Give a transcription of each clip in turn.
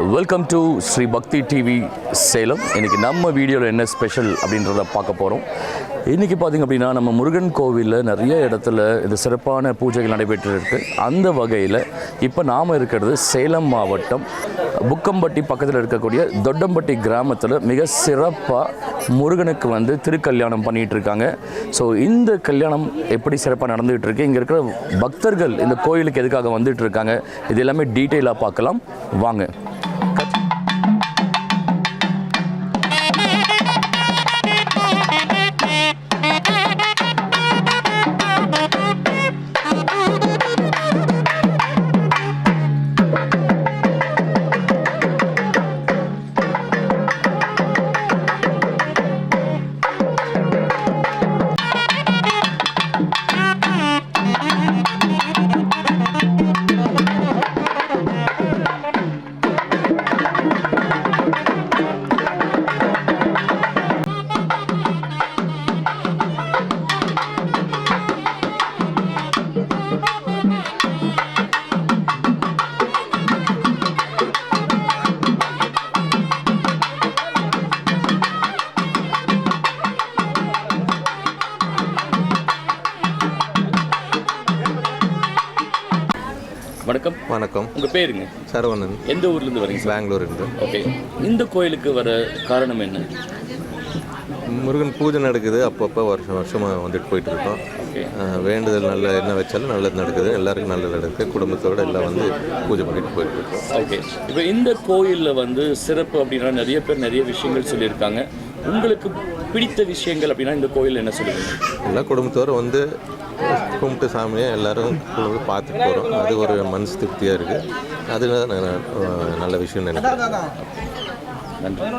Welcome to Sri பக்தி TV Salem. இன்றைக்கி நம்ம வீடியோவில் என்ன ஸ்பெஷல் அப்படின்றத பார்க்க போகிறோம். இன்றைக்கி பார்த்திங்க அப்படின்னா நம்ம முருகன் கோவிலில் நிறைய இடத்துல இது சிறப்பான பூஜைகள் நடைபெற்று இருக்குது. அந்த வகையில் இப்போ நாம் இருக்கிறது சேலம் மாவட்டம் புக்கம்பட்டி பக்கத்தில் இருக்கக்கூடிய தொட்டம்பட்டி கிராமத்தில் மிக சிறப்பாக முருகனுக்கு திருக்கல்யாணம் பண்ணிகிட்டு இருக்காங்க. ஸோ இந்த கல்யாணம் எப்படி சிறப்பாக நடந்துகிட்டு இருக்கு, இங்கே இருக்கிற பக்தர்கள் இந்த கோயிலுக்கு எதுக்காக வந்துட்டு இருக்காங்க, இது எல்லாமே டீட்டெயிலாக பார்க்கலாம் வாங்க. வணக்கம். வணக்கம். உங்கள் பேருங்க? சரவணன். எந்த ஊர்லேருந்து வரீங்க? பெங்களூர்லேருந்து. ஓகே. இந்த கோயிலுக்கு வர காரணம் என்ன? முருகன் பூஜை நடக்குது, அப்பப்போ வருஷமாக வந்துட்டு போயிட்டு இருக்கோம். வேண்டுதல் நல்ல என்ன வச்சாலும் நல்லது நடக்குது, எல்லாருக்கும் நல்லது நடக்குது, குடும்பத்தோடு எல்லாம் பூஜை பண்ணிட்டு போயிட்டு இருக்கோம். ஓகே. இப்போ இந்த கோயிலில் சிறப்பு அப்படின்னா நிறைய பேர் நிறைய விஷயங்கள் சொல்லியிருக்காங்க. உங்களுக்கு பிடித்த விஷயங்கள் அப்படின்னா இந்த கோயில் என்ன சொல்லுவீங்க? எல்லாம் குடும்பத்தோடு கும்பிட்டு சாமியை எல்லோரும் பார்த்துட்டு போகிறோம். அது ஒரு மனசு திருப்தியாக இருக்குது. அதுதான் நல்ல விஷயம் நினைக்கிறேன். நன்றி.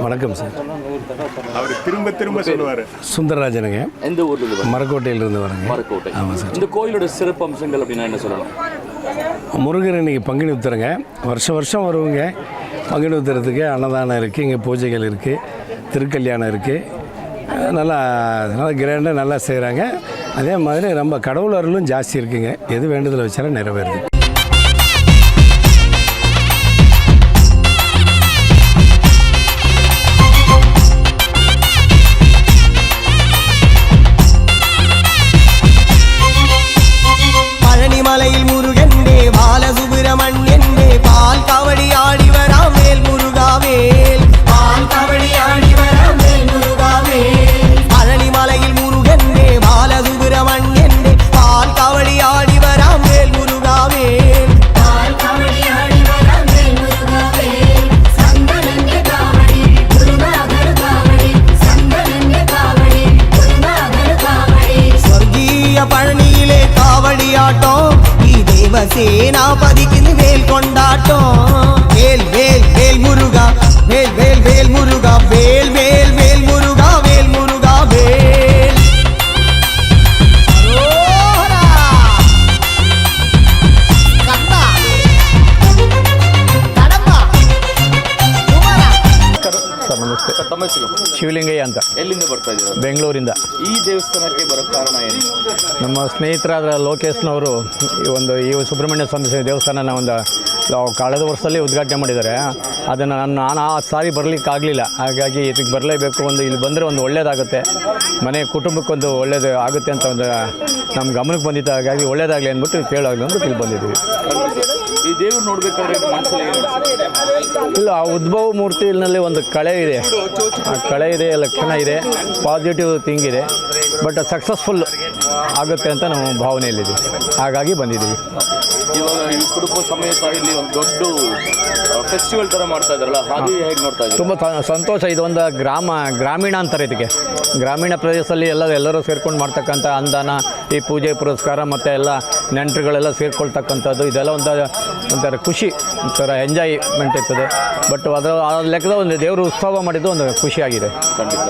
வணக்கம் சார். அவர் திரும்ப சொல்லுவார். சுந்தரராஜனுங்க. எந்த ஊர்லேருந்து? மரக்கோட்டையிலிருந்து வரேங்க. மரக்கோட்டை. ஆமாம் சார். இந்த கோயிலோட சிறப்பு அம்சங்கள் அப்படின்னா என்ன சொல்லலாம்? முருகர் இன்றைக்கி பங்குனி உத்திரங்க. வருஷம் வருவங்க. பங்குனி உத்திரத்துக்கு அன்னதானம் இருக்குது, இங்கே பூஜைகள் இருக்குது, திருக்கல்யாணம் இருக்குது. நல்லா கிராண்டாக நல்லா செய்கிறாங்க. அதே மாதிரி ரொம்ப கடவுள் அருளும் ஜாஸ்தி இருக்குங்க. எது வேண்டுதல் வச்சாலும் நிறைவேறுது. மலையில் முருகன் பாலசுப்பிரமணியன் பால் காவடி ஆடி வரா வேல் முருகாவே சேனாபதிக்கு வேல் கொண்டாட்டம். வேல் வேல் வேல் முருகா, வேல் வேல் வேல் முருகா, வேல் வேல் வேல் முருகா, வேல் முருகா வேல். அரோகரா. கண்ணா, கடம்பா, ಕುಮಾರ. ಸರ್ ನಮಸ್ತೆ. ಸರ್, ತಮ್ಮ ಹೆಸರು? ಶಿವಲಿಂಗಯ್ಯ ಅಂತ, ಎಲ್ಲಿಂದ ಬರ್ತಾ ಇದ್ದೀರಾ? ಬೆಂಗಳೂರಿಂದ. ಈ ದೇವಸ್ಥಾನಕ್ಕೆ ಬರೋ ಕಾರಣ ಏನು? ನಮ್ಮ ಸ್ನೇಹಿತರಾದ ಲೋಕೇಶ್ನವರು ಈ ಸುಬ್ರಹ್ಮಣ್ಯ ಸ್ವಾಮಿ ದೇವಸ್ಥಾನನ ಕಳೆದ ವರ್ಷದಲ್ಲಿ ಉದ್ಘಾಟನೆ ಮಾಡಿದ್ದಾರೆ. ಅದನ್ನು ನಾನು ಆ ಸಾರಿ ಬರಲಿಕ್ಕಾಗಲಿಲ್ಲ, ಹಾಗಾಗಿ ಇದಕ್ಕೆ ಬರಲೇಬೇಕು. ಇಲ್ಲಿ ಬಂದರೆ ಒಂದು ಒಳ್ಳೆಯದಾಗುತ್ತೆ, ಮನೆ ಕುಟುಂಬಕ್ಕೊಂದು ಒಳ್ಳೇದು ಆಗುತ್ತೆ ಅಂತ ನಮ್ಮ ಗಮನಕ್ಕೆ ಬಂದಿತ್ತು. ಹಾಗಾಗಿ ಒಳ್ಳೇದಾಗಲಿ ಅಂದ್ಬಿಟ್ಟು ಕೇಳಾಗಲಿ ಅಂದ್ಬಿಟ್ಟು ಇಲ್ಲಿ ಬಂದಿದ್ದೀವಿ. ಈ ದೇವ್ರು ನೋಡ್ಬೇಕಾದ್ರೆ ಮನಸ್ಸಲ್ಲಿ ಏನು ಅನ್ಸುತ್ತೆ? ಇಲ್ಲ, ಆ ಉದ್ಭವ ಮೂರ್ತಿನಲ್ಲಿ ಒಂದು ಕಳೆ ಇದೆ, ಆ ಕಳೆ ಇದೆ, ಲಕ್ಷಣ ಇದೆ, ಪಾಸಿಟಿವ್ ಥಿಂಗ್ ಇದೆ. ಬಟ್ ಸಕ್ಸಸ್ಫುಲ್ ಆಗುತ್ತೆ ಅಂತ ನಾವು ಭಾವನೆಯಲ್ಲಿದ್ದೀವಿ, ಹಾಗಾಗಿ ಬಂದಿದ್ದೀವಿ. ಇವಾಗ ಈ ಕುಟುಂಬ ಸಮೇತ ಇಲ್ಲಿ ಒಂದು ದೊಡ್ಡ ಫೆಸ್ಟಿವಲ್ ಥರ ಮಾಡ್ತಾ ಇದ್ದಾರಲ್ಲ, ಅದು ಹೇಗೆ ನೋಡ್ತಾ ಇದ್ದೀವಿ? ತುಂಬ ಸಂತೋಷ. ಇದೊಂದು ಗ್ರಾಮೀಣ ಅಂತಾರೆ ಇದಕ್ಕೆ. ಗ್ರಾಮೀಣ ಪ್ರದೇಶದಲ್ಲಿ ಎಲ್ಲರೂ ಸೇರ್ಕೊಂಡು ಮಾಡ್ತಕ್ಕಂಥ ಅನುದಾನ, ಈ ಪೂಜೆ ಪುರಸ್ಕಾರ ಮತ್ತು ಎಲ್ಲ ನೆಂಟರುಗಳೆಲ್ಲ ಸೇರ್ಕೊಳ್ತಕ್ಕಂಥದ್ದು, ಇದೆಲ್ಲ ಒಂಥರ ಖುಷಿ, ಒಂಥರ ಎಂಜಾಯ್ಮೆಂಟ್ ಇರ್ತದೆ. ಬಟ್ ಆ ಲೆಕ್ಕದ ಒಂದು ದೇವರು ಉತ್ಸವ ಮಾಡಿದ್ದು ಒಂದು ಖುಷಿಯಾಗಿದೆ. ಖಂಡಿತ.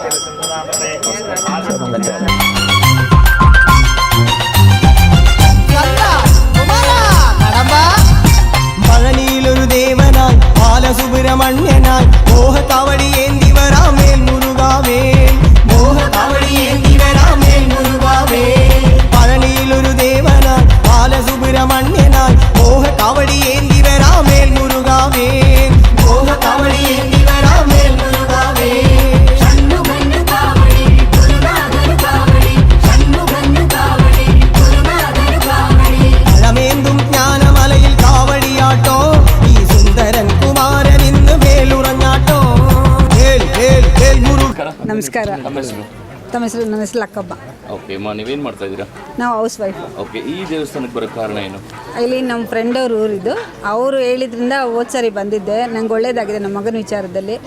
പഴനിയിലൊരു ദേവനായി ബാലസുബ്രഹ്മണ്യനായി മോഹകാവടി ഏന്തി വരാമേൽ മുരുകാവേൽ, മോഹകാവടി ഏന്തി വരാമേൽ മുരുകാവേൽ. പഴനിയിലൊരു ദേവനായി ബാലസുബ്രഹ്മണ്യനായി മോഹകാവടി ഏന്തി വരാമേൽ മുരുകാവേൽ, മോഹകാവടി ഏന്തി വരാമേൽ മുരുകാവേൽ. പഴമേന്തും ജ്ഞാനമലയിൽ കാവടിയാട്ടോ, ഈ സുന്ദരൻ കുമാരൻ ഇന്ന് വേലുറഞ്ഞാട്ടോ. വേൽ വേൽ വേൽ മുരുക. ನಮಸ್ಕಾರ. ನಮ್ಮ ಹೆಸರು? ನಮ್ಮ ಹೆಸರು ಲಕ್ಕಮ್ಮ. ಓಕೆ ಅಮ್ಮ, ನೀವೇನು ಮಾಡ್ತಾ ಇದ್ದೀರಾ? ನಾವು ಹೌಸ್ ವೈಫ್. ಓಕೆ, ಈ ದೇವಸ್ಥಾನಕ್ಕೆ ಬರೋ ಕಾರಣ ಏನು? ಇಲ್ಲಿ ನಮ್ಮ ಫ್ರೆಂಡ್ ಅವ್ರ ಊರಿದ್ದು, ಅವರು ಹೇಳಿದ್ರಿಂದ ಹೋದ್ ಸಾರಿ ಬಂದಿದ್ದೆ. ನಂಗೆ ಒಳ್ಳೇದಾಗಿದೆ ನಮ್ಮ ಮಗನ ವಿಚಾರದಲ್ಲಿ.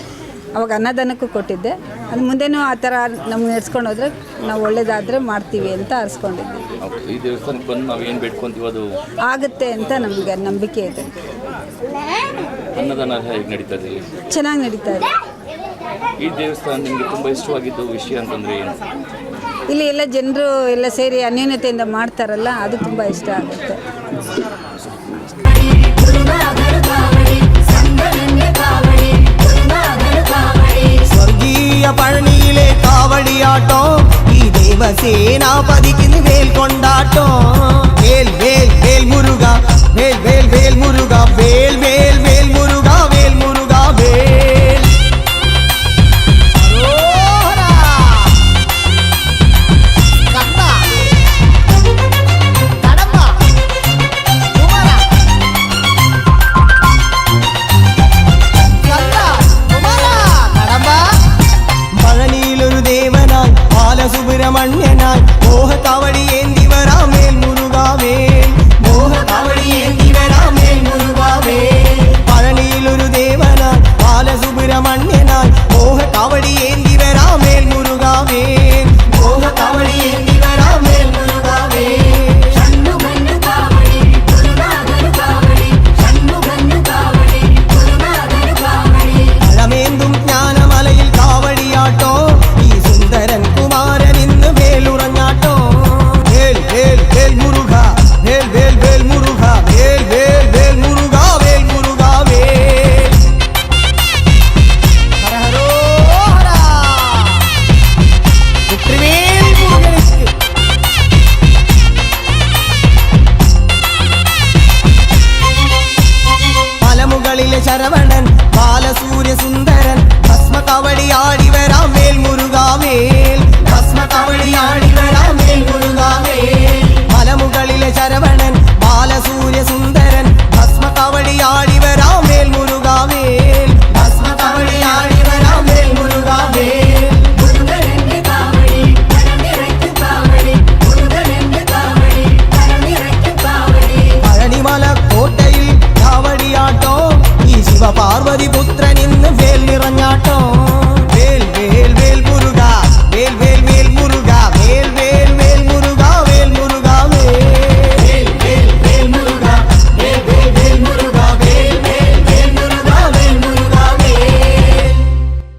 ಅವಾಗ ಅನ್ನದಾನಕ್ಕೂ ಕೊಟ್ಟಿದ್ದೆ. ಅದು ಮುಂದೆನೂ ಆ ಥರ ನಮ್ಗೆ ನಡೆಸ್ಕೊಂಡು ಹೋದ್ರೆ ನಾವು ಒಳ್ಳೇದಾದರೆ ಮಾಡ್ತೀವಿ ಅಂತ ಅರ್ಸ್ಕೊಂಡಿದ್ವಿ. ಓಕೆ, ಈ ದೇವಸ್ಥಾನಕ್ಕೆ ಬಂದು ನಾವು ಏನು ಬೇಡ್ಕೊಂತೀವಿ ಅದು ಆಗುತ್ತೆ ಅಂತ ನಮಗೆ ನಂಬಿಕೆ ಇದೆ. ಅನ್ನದಾನ ಹೇಗೆ ನಡೀತಾ ಇದೆ? ಚೆನ್ನಾಗಿ ನಡೀತಾ ಇದೆ. ಈ ದೇವಸ್ಥಾನ ನಿಮಗೆ ತುಂಬ ಇಷ್ಟವಾಗಿದ್ದು ವಿಷಯ ಅಂತಂದರೆ ಏನು? ಇಲ್ಲಿ ಎಲ್ಲ ಜನರು ಎಲ್ಲ ಸೇರಿ ಅನ್ಯೋನ್ಯತೆಯಿಂದ ಮಾಡ್ತಾರಲ್ಲ, ಅದು ತುಂಬ ಇಷ್ಟ ಆಗುತ್ತೆ. സ്വർഗീയ പഴനിയിലെ കാവടിയാട്ടോ, ഈ ദേവസേനാപതിക്ക് വേൽ കൊണ്ടാട്ടോ. വേൽ വേൽ വേൽ മുരുക, വേൽ വേൽ വേൽ മുരുക,